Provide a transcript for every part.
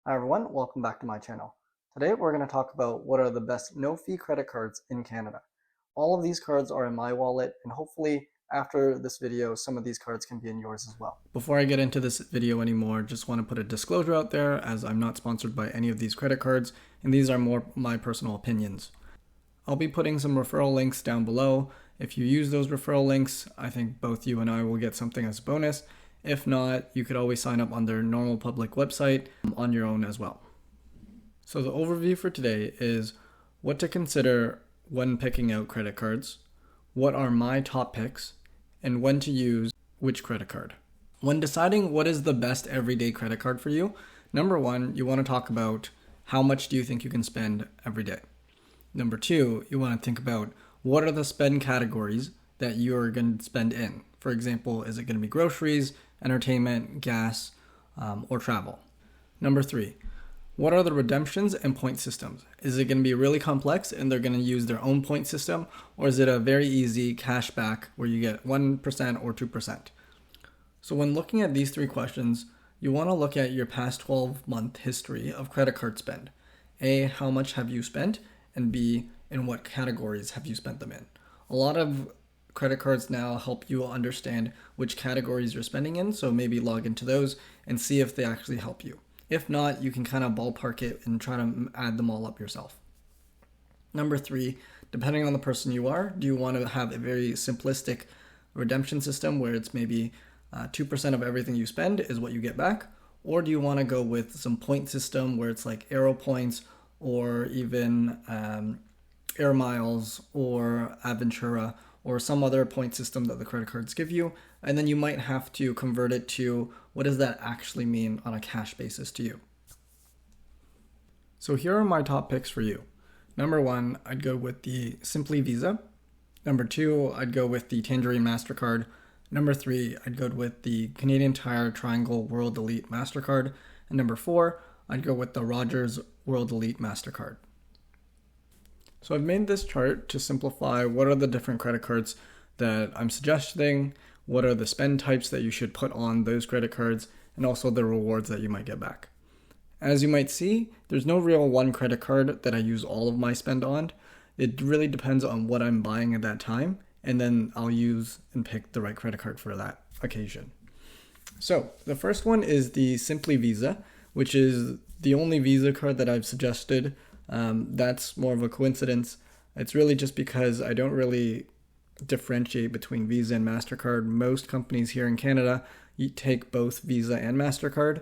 Hi everyone, welcome back to my channel. Today we're going to talk about what are the best no-fee credit cards in Canada. All of these cards are in my wallet, and hopefully after this video some of these cards can be in yours as well. Before I get into this video anymore, just want to put a disclosure out there as I'm not sponsored by any of these credit cards, and these are more my personal opinions. I'll be putting some referral links down below. If you use those referral links, I think both you and I will get something as a bonus. If not, you could always sign up on their normal public website on your own as well. So the overview for today is what to consider when picking out credit cards, what are my top picks, and when to use which credit card. When deciding what is the best everyday credit card for you, number one, you want to talk about how much do you think you can spend every day. Number two, you want to think about what are the spend categories that you're going to spend in. For example, is it going to be groceries, entertainment, gas, or travel? Number three, what are the redemptions and point systems? Is it going to be really complex and they're going to use their own point system, or is it a very easy cash back where you get 1% or 2%? So when looking at these three questions, you want to look at your past 12-month history of credit card spend. A, how much have you spent? And B, in what categories have you spent them in? A lot of credit cards now help you understand which categories you're spending in, so maybe log into those and see if they actually help you. If not, you can kind of ballpark it and try to add them all up yourself. Number three, depending on the person you are, do you want to have a very simplistic redemption system where it's maybe 2% of everything you spend is what you get back? Or do you want to go with some point system where it's like Aero points or even Air Miles or Aventura or some other point system that the credit cards give you, and then you might have to convert it to what does that actually mean on a cash basis to you. So here are my top picks for you. Number one, I'd go with the Simplii Visa. Number two, I'd go with the Tangerine Mastercard. Number three, I'd go with the Canadian Tire Triangle World Elite Mastercard. And number four, I'd go with the Rogers World Elite Mastercard. So I've made this chart to simplify what are the different credit cards that I'm suggesting, what are the spend types that you should put on those credit cards, and also the rewards that you might get back. As you might see, there's no real one credit card that I use all of my spend on. It really depends on what I'm buying at that time, and then I'll use and pick the right credit card for that occasion. So the first one is the Simplii Visa, which is the only Visa card that I've suggested. That's more of a coincidence. It's really just because I don't really differentiate between Visa and MasterCard. Most companies here in Canada, you take both Visa and MasterCard.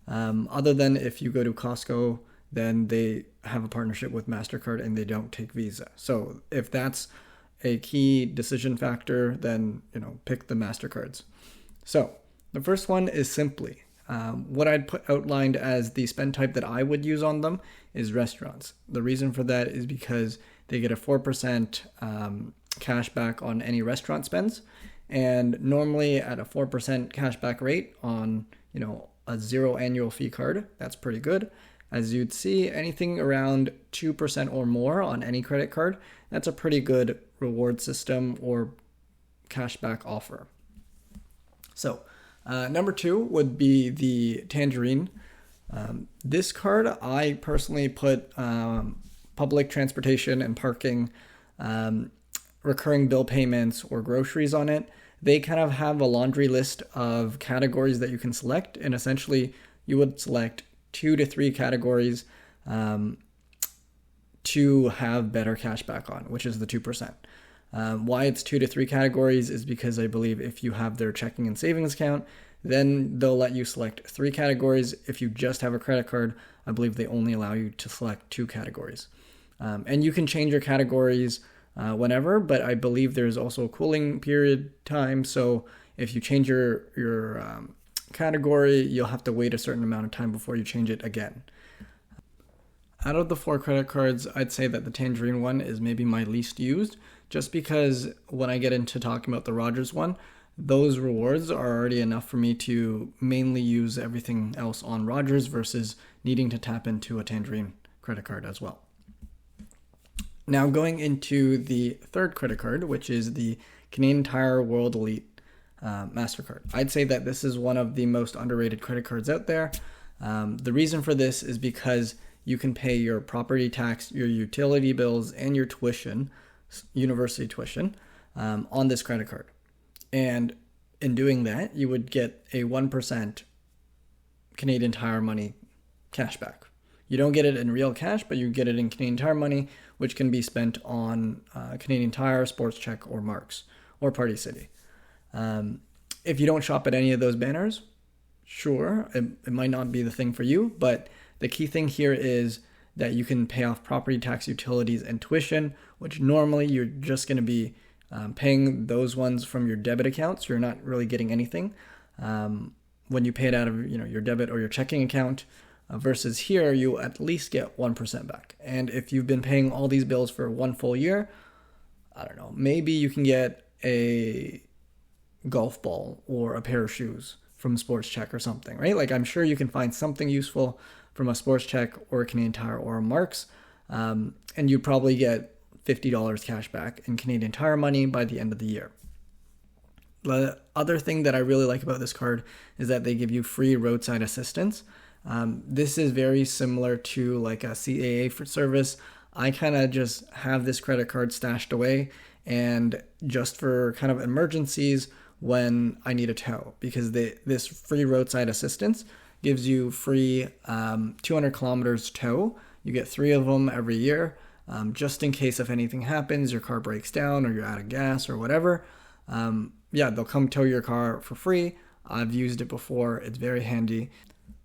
Other than if you go to Costco, then they have a partnership with MasterCard and they don't take Visa. So if that's a key decision factor, then pick the MasterCards. So the first one is Simplii. What I'd outlined as the spend type that I would use on them is restaurants. The reason for that is because they get a 4% cash back on any restaurant spends. And normally at a 4% cash back rate on, a zero annual fee card, that's pretty good. As you'd see, anything around 2% or more on any credit card, that's a pretty good reward system or cashback offer. So number two would be the Tangerine. This card, I personally put public transportation and parking, recurring bill payments, or groceries on it. They kind of have a laundry list of categories that you can select, and essentially you would select 2 to 3 categories to have better cash back on, which is the 2%. Why it's 2 to 3 categories is because I believe if you have their checking and savings account, then they'll let you select 3 categories. If you just have a credit card, I believe they only allow you to select 2 categories. And you can change your categories whenever, but I believe there's also a cooling period time. So if you change your category, you'll have to wait a certain amount of time before you change it again. Out of the 4 credit cards, I'd say that the Tangerine one is maybe my least used, just because when I get into talking about the Rogers one, those rewards are already enough for me to mainly use everything else on Rogers versus needing to tap into a Tangerine credit card as well. Now going into the third credit card, which is the Canadian Tire World Elite MasterCard. I'd say that this is one of the most underrated credit cards out there. The reason for this is because you can pay your property tax, your utility bills, and your tuition, university tuition, on this credit card. And in doing that, you would get a 1% Canadian Tire money cashback. You don't get it in real cash, but you get it in Canadian Tire money, which can be spent on Canadian Tire, Sports Check, or Marks, or Party City. If you don't shop at any of those banners, sure, it might not be the thing for you, but the key thing here is that you can pay off property tax, utilities, and tuition, which normally you're just going to be paying those ones from your debit accounts. You're not really getting anything when you pay it out of your debit or your checking account. Versus here, you at least get 1% back. And if you've been paying all these bills for one full year, I don't know, maybe you can get a golf ball or a pair of shoes from Sports Check or something, right? Like, I'm sure you can find something useful from a Sports Check or a Canadian Tire or a Marks, and you'd probably get $50 cash back in Canadian Tire money by the end of the year. The other thing that I really like about this card is that they give you free roadside assistance. This is very similar to like a CAA for service. I kind of just have this credit card stashed away, and just for kind of emergencies when I need a tow, because this free roadside assistance gives you free 200 kilometers tow. You get 3 of them every year, just in case if anything happens, your car breaks down or you're out of gas or whatever. They'll come tow your car for free. I've used it before. It's very handy.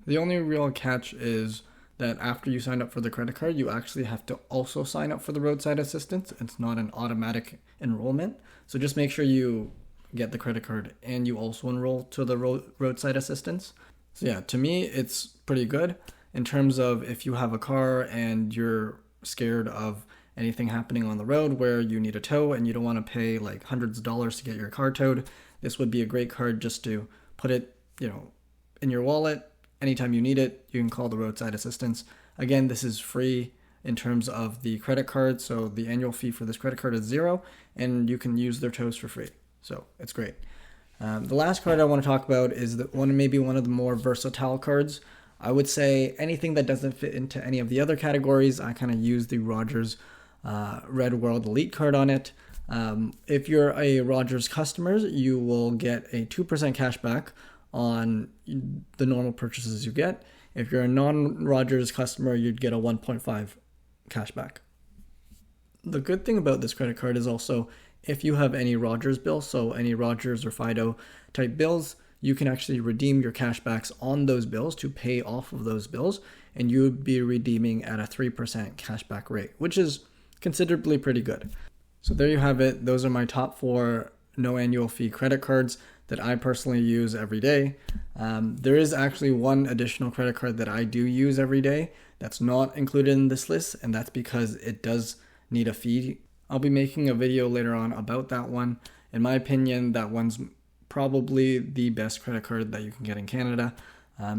The only real catch is that after you sign up for the credit card, you actually have to also sign up for the roadside assistance. It's not an automatic enrollment. So just make sure you get the credit card and you also enroll to the roadside assistance. So yeah, to me, it's pretty good in terms of if you have a car and you're scared of anything happening on the road where you need a tow and you don't want to pay like hundreds of dollars to get your car towed. This would be a great card just to put it, in your wallet. Anytime you need it, you can call the roadside assistance. Again, this is free in terms of the credit card. So the annual fee for this credit card is $0, and you can use their tows for free. So it's great. The last card I want to talk about is maybe one of the more versatile cards. I would say anything that doesn't fit into any of the other categories, I kind of use the Rogers Red World Elite card on it. If you're a Rogers customer, you will get a 2% cash back on the normal purchases you get. If you're a non-Rogers customer, you'd get a 1.5 cash back. The good thing about this credit card is also if you have any Rogers bills, so any Rogers or Fido type bills, you can actually redeem your cashbacks on those bills to pay off of those bills, and you would be redeeming at a 3% cashback rate, which is considerably pretty good. So there you have it. Those are my top 4 no annual fee credit cards that I personally use every day. There is actually one additional credit card that I do use every day that's not included in this list, and that's because it does need a fee. I'll be making a video later on about that one. In my opinion, that one's probably the best credit card that you can get in Canada.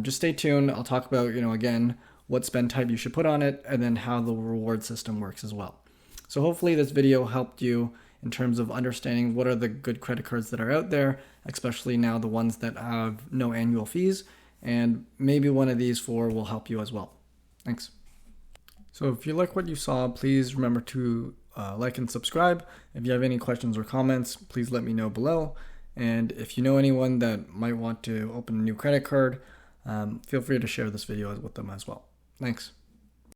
Just stay tuned. I'll talk about, again, what spend type you should put on it, and then how the reward system works as well. So hopefully this video helped you in terms of understanding what are the good credit cards that are out there, especially now the ones that have no annual fees, and maybe one of these 4 will help you as well. Thanks. So if you like what you saw, please remember to like and subscribe. If you have any questions or comments, please let me know below. And if you know anyone that might want to open a new credit card, feel free to share this video with them as well. Thanks.